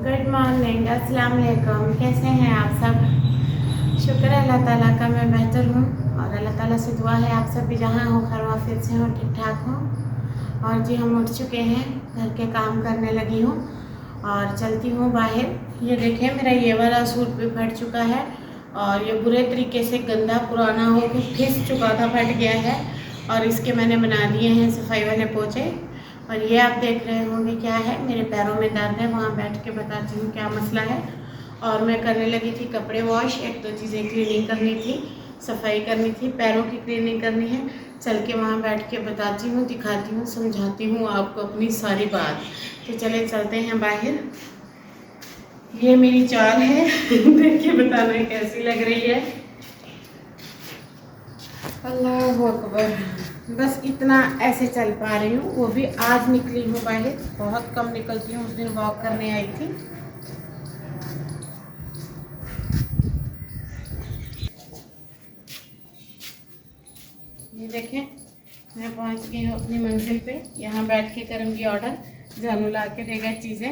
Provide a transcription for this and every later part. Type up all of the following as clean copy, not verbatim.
Good morning, अस्सलाम वालेकुम। कैसे हैं आप सब? शुक्र है अल्लाह ताला का, मैं बेहतर हूँ और अल्लाह ताला से दुआ है आप सब भी जहाँ हो खैर वाफियत से हो, ठीक ठाक हो। और जी हम उठ चुके हैं, घर के काम करने लगी हूँ और चलती हूँ बाहर। ये देखें मेरा ये वाला सूट भी फट चुका है और ये बुरे तरीके से गंदा पुराना हो के फिस चुका था, फट गया है और इसके मैंने बना दिए हैं सफाई वाले पोछे। और ये आप देख रहे होंगे क्या है, मेरे पैरों में दर्द है, वहाँ बैठ के बताती हूँ क्या मसला है। और मैं करने लगी थी कपड़े वॉश, एक दो चीज़ें क्लीनिंग करनी थी, सफाई करनी थी, पैरों की क्लीनिंग करनी है। चल के वहाँ बैठ के बताती हूँ, दिखाती हूँ, समझाती हूँ आपको अपनी सारी बात। तो चले चलते हैं बाहर। ये मेरी चाल है देख के बताना कैसी लग रही है। अल्लाह अकबर। बस इतना ऐसे चल पा रही हूँ, वो भी आज निकली हूँ बाहर, बहुत कम निकलती हूँ। उस दिन वॉक करने आई थी। ये देखें मैं पहुँच गई हूँ अपनी मंजिल पे। यहाँ बैठ के करूँगी ऑर्डर। जानू ला के देगा चीज़ें,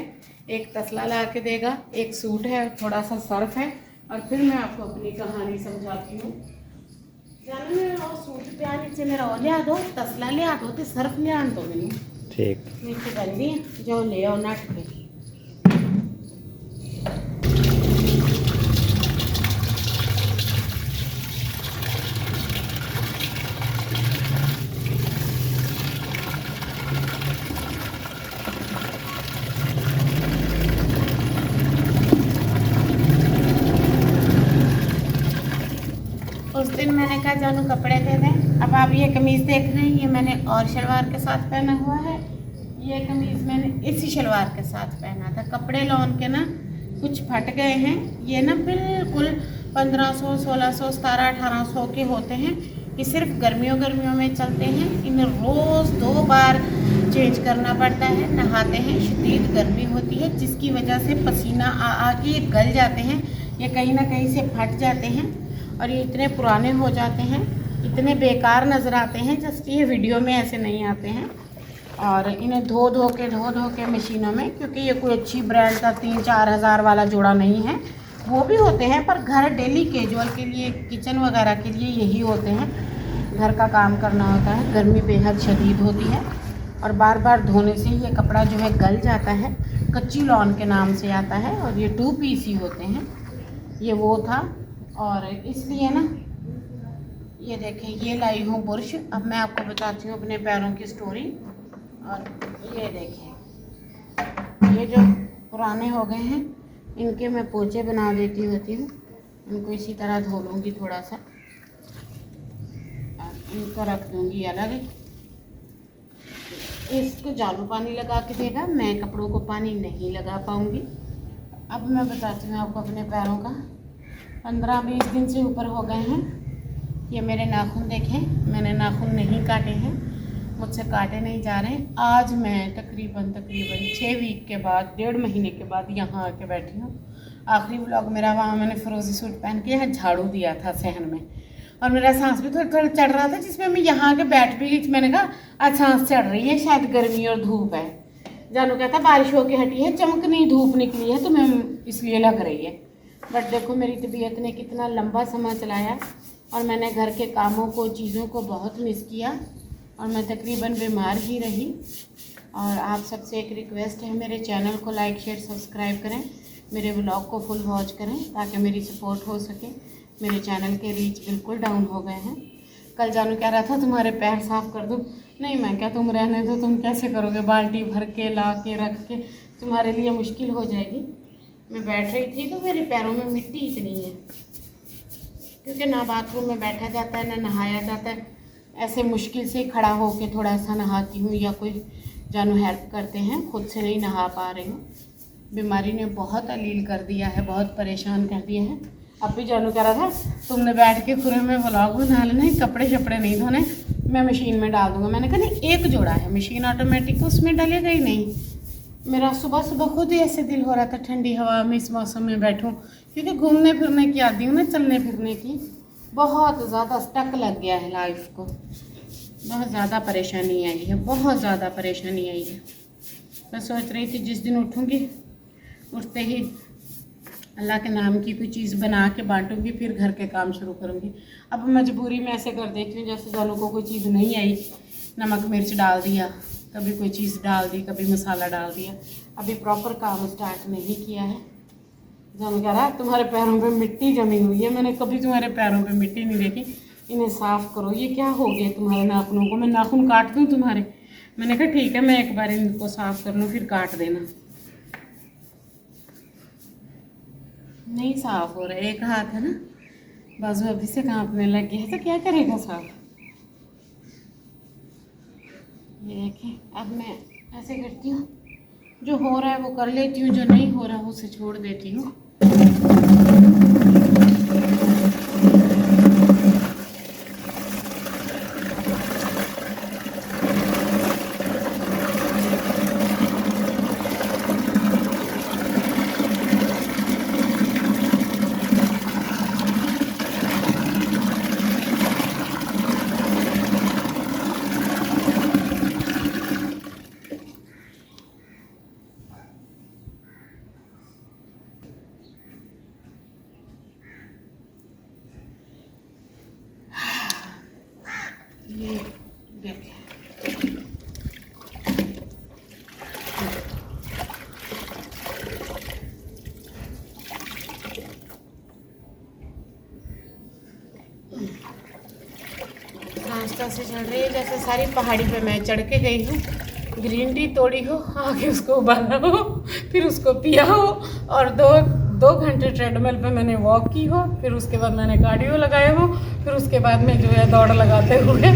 एक तसला ला के देगा, एक सूट है, थोड़ा सा सर्फ है और फिर मैं आपको अपनी कहानी समझाती हूँ। जानू मेरा और सूट पे नीचे मेरा और लिया दो, तसला लिया दो, तो सर्फ लिया दो मैंने। ठीक नीचे बंदी जो ले आओ नट पे। उस दिन मैंने कहा जानू कपड़े दे दें। अब आप ये कमीज़ देख रहे हैं, ये मैंने और शलवार के साथ पहना हुआ है। ये कमीज़ मैंने इसी शलवार के साथ पहना था। कपड़े लॉन के ना कुछ फट गए हैं। ये ना बिल्कुल 1500, 1600, 1700, 1800 के होते हैं। ये सिर्फ गर्मियों में चलते हैं। इन्हें रोज़ 2 बार चेंज करना पड़ता है। नहाते हैं, शदीद गर्मी होती है जिसकी वजह से पसीना आ के ये गल जाते हैं, ये कहीं ना कहीं से फट जाते हैं और ये इतने पुराने हो जाते हैं, इतने बेकार नज़र आते हैं जस्ट ये वीडियो में ऐसे नहीं आते हैं। और इन्हें धो धो के मशीनों में, क्योंकि ये कोई अच्छी ब्रांड का 3-4 हज़ार वाला जोड़ा नहीं है। वो भी होते हैं पर घर डेली कैजुअल के लिए, किचन वगैरह के लिए यही होते हैं। घर का काम करना होता है, गर्मी बेहद शदीद होती है और बार बार धोने से ये कपड़ा जो है गल जाता है। कच्ची लॉन के नाम से आता है और ये 2 पीस ही होते हैं। ये वो था और इसलिए ना ये देखें ये लाई हूँ बुर्श। अब मैं आपको बताती हूँ अपने पैरों की स्टोरी। और ये देखें ये जो पुराने हो गए हैं इनके मैं पोंछे बना देती होती हूँ। इनको इसी तरह धो लूँगी थोड़ा सा और इनको रख दूँगी अलग। इसको जालू पानी लगा के देगा, मैं कपड़ों को पानी नहीं लगा पाऊँगी। अब मैं बताती हूँ आपको अपने पैरों का। 15-20 दिन से ऊपर हो गए हैं। ये मेरे नाखून देखें, मैंने नाखून नहीं काटे हैं, मुझसे काटे नहीं जा रहे हैं। आज मैं तकरीबन 6 वीक के बाद, 1.5 महीने के बाद यहाँ आके बैठी हूँ। आखिरी व्लॉग मेरा वहाँ मैंने फिरोजी सूट पहन के यहाँ झाड़ू दिया था सहन में और मेरा सांस भी थोड़ा थोड़ा चढ़ रहा था, जिसमें मैं यहाँ आके बैठ भी गई। मैंने कहा आज सांस चढ़ रही है, शायद गर्मी और धूप है। जानू कहता बारिश होके हटी है, चमकनी धूप निकली है तुम्हें इसलिए लग रही है। बट देखो मेरी तबीयत ने कितना लंबा समय चलाया और मैंने घर के कामों को, चीज़ों को बहुत मिस किया और मैं तकरीबन बीमार ही रही। और आप सबसे एक रिक्वेस्ट है, मेरे चैनल को लाइक शेयर सब्सक्राइब करें, मेरे व्लॉग को फुल वॉच करें ताकि मेरी सपोर्ट हो सके। मेरे चैनल के रीच बिल्कुल डाउन हो गए हैं। कल जानू कह रहा था तुम्हारे पैर साफ़ कर दूँ, नहीं मैं क्या, तुम रहने दो, तुम कैसे करोगे, बाल्टी भर के ला के रख के तुम्हारे लिए मुश्किल हो जाएगी। मैं बैठ रही थी तो मेरे पैरों में मिट्टी इतनी है, क्योंकि ना बाथरूम में बैठा जाता है ना नहाया जाता है। ऐसे मुश्किल से खड़ा होके थोड़ा सा नहाती हूँ या कोई जानू हेल्प करते हैं, खुद से नहीं नहा पा रही हूँ। बीमारी ने बहुत अलील कर दिया है, बहुत परेशान कर दिया है। अब भी जानू कह रहा था तुमने बैठ के पूरे में व्लॉग बना लेने, कपड़े शपड़े नहीं धोने, मैं मशीन में डाल दूँगा। मैंने कहा नहीं, एक जोड़ा है मशीन ऑटोमेटिक, उसमें डलेगा ही नहीं। मेरा सुबह सुबह खुद ही ऐसे दिल हो रहा था ठंडी हवा में इस मौसम में बैठूं, क्योंकि घूमने फिरने की आती हूँ ना, चलने फिरने की। बहुत ज़्यादा स्टक लग गया है लाइफ को, बहुत ज़्यादा परेशानी आई है, बहुत ज़्यादा परेशानी आई है। मैं सोच रही थी जिस दिन उठूँगी उठते ही अल्लाह के नाम की कोई चीज़ बना के बांटूंगी, फिर घर के काम शुरू करूंगी। अब मजबूरी में ऐसे कर देती हूँ जैसे जानू को कोई चीज़ नहीं आई, नमक मिर्च डाल दिया, कभी कोई चीज़ डाल दी, कभी मसाला डाल दिया। अभी प्रॉपर काम स्टार्ट नहीं किया है। जानू कह रहा है तुम्हारे पैरों पे मिट्टी जमी हुई है, मैंने कभी तुम्हारे पैरों पे मिट्टी नहीं देखी, इन्हें साफ़ करो। ये क्या हो गया तुम्हारे नाखूनों को, मैं नाखून काट दूँ तुम्हारे? मैंने कहा ठीक है, मैं एक बार इनको साफ़ कर लूँ फिर काट देना। नहीं साफ़ हो रहा, एक हाथ है ना, बाजू अभी से कांपने लग गया है, तो क्या करेगा साफ। ये देखें, अब मैं ऐसे करती हूँ, जो हो रहा है वो कर लेती हूँ, जो नहीं हो रहा है उसे छोड़ देती हूँ। ये देखें, नाश्ता से चल रही है जैसे सारी पहाड़ी पे मैं चढ़ के गई हूँ। ग्रीन टी तोड़ी हो, आके उसको उबाला हो, फिर उसको पिया हो, और दो घंटे ट्रेडमिल पे मैंने वॉक की हो, फिर उसके बाद मैंने कार्डियो लगाया हो, फिर उसके बाद मैं जो है दौड़ लगाते हुए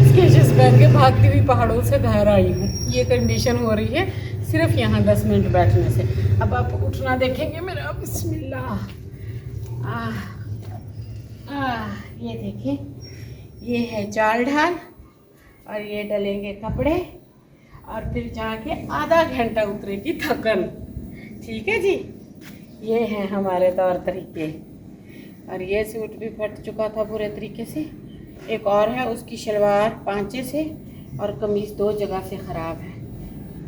स्केचेस पहन के भागती हुई पहाड़ों से घर आई हूँ। ये कंडीशन हो रही है सिर्फ यहाँ 10 मिनट बैठने से। अब आप उठना देखेंगे मेरा, बिस्मिल्लाह। ये देखिए, ये है चाल ढाल, और ये डलेंगे कपड़े, और फिर जाके आधा घंटा उतरेगी थकन। ठीक है जी, ये हैं हमारे तौर तरीके। और ये सूट भी फट चुका था पूरे तरीके से, एक और है उसकी शलवार पांचे से और कमीज़ 2 जगह से ख़राब है,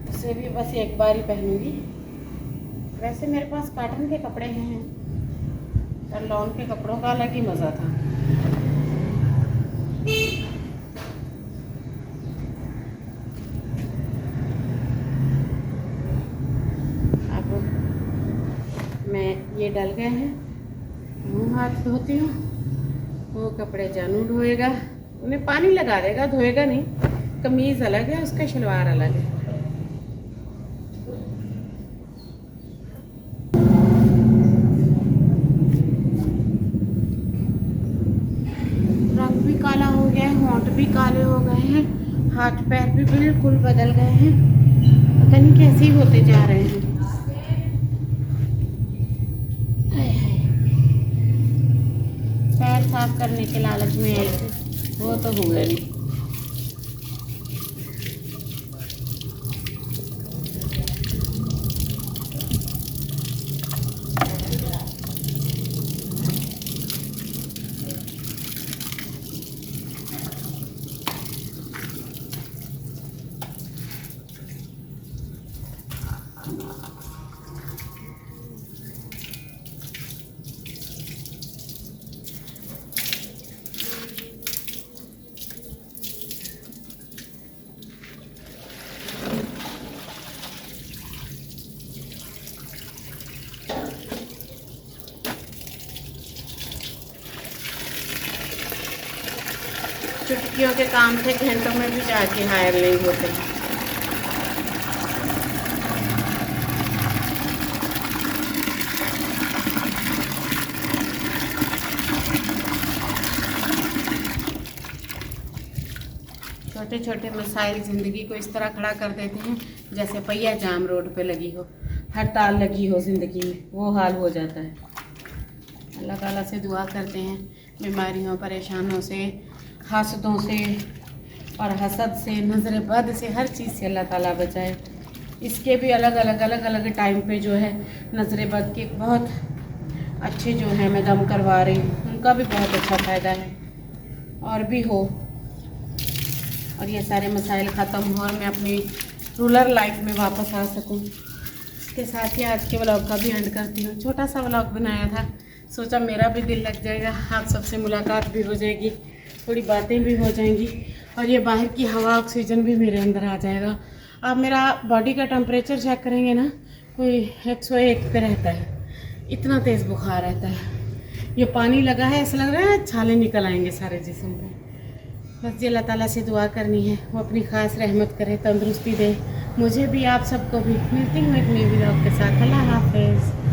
उसे भी बस एक बार ही पहनूंगी। वैसे मेरे पास कॉटन के कपड़े हैं, और लॉन के कपड़ों का अलग ही मज़ा था। मैं ये डल गए हैं, मुँह हाथ धोती हूँ, वो कपड़े जानू धोएगा, उन्हें पानी लगा देगा, धोएगा नहीं। कमीज़ अलग है उसका, शलवार अलग है। रंग भी काला हो गया है, होंठ भी काले हो गए हैं, हाथ पैर भी बिल्कुल बदल गए हैं, पता नहीं कैसे ही होते जा रहे हैं। पैर साफ करने के लालच में आई थी, वो तो हुए नहीं। चुटकियों के काम थे, घंटों में भी जाके हायर नहीं होते। छोटे छोटे मसाइल ज़िंदगी को इस तरह खड़ा कर देते हैं जैसे पहिया जाम रोड पे लगी हो, हड़ताल लगी हो ज़िंदगी में, वो हाल हो जाता है। अल्लाह ताला से दुआ करते हैं बीमारियों, परेशानों से, हासदों से और हसद से, नज़र बद से, हर चीज़ से अल्लाह ताला बचाए। इसके भी अलग अलग टाइम पे जो है नज़र बद के बहुत अच्छे जो है मैं दम करवा रही हूँ, उनका भी बहुत अच्छा फ़ायदा है, और भी हो, और ये सारे मसाइल ख़त्म हो और मैं अपनी रूरल लाइफ में वापस आ सकूँ। इसके साथ ही आज के व्लॉग का भी एंड करती हूँ। छोटा सा व्लॉग बनाया था, सोचा मेरा भी दिल लग जाएगा, आप सबसे मुलाकात भी हो जाएगी, थोड़ी बातें भी हो जाएंगी और ये बाहर की हवा ऑक्सीजन भी मेरे अंदर आ जाएगा। आप मेरा बॉडी का टेम्परेचर चेक करेंगे ना, कोई 101 पे रहता है, इतना तेज़ बुखार रहता है। ये पानी लगा है, ऐसा लग रहा है छाले निकल आएंगे सारे जिस्म पे। बस ये अल्लाह ताला से दुआ करनी है, वो अपनी ख़ास रहमत करे, तंदुरुस्ती दे मुझे भी, आप सबको भी। मिलती हूँ एक नई व्लॉग के साथ। अल्लाह हाफ़िज़।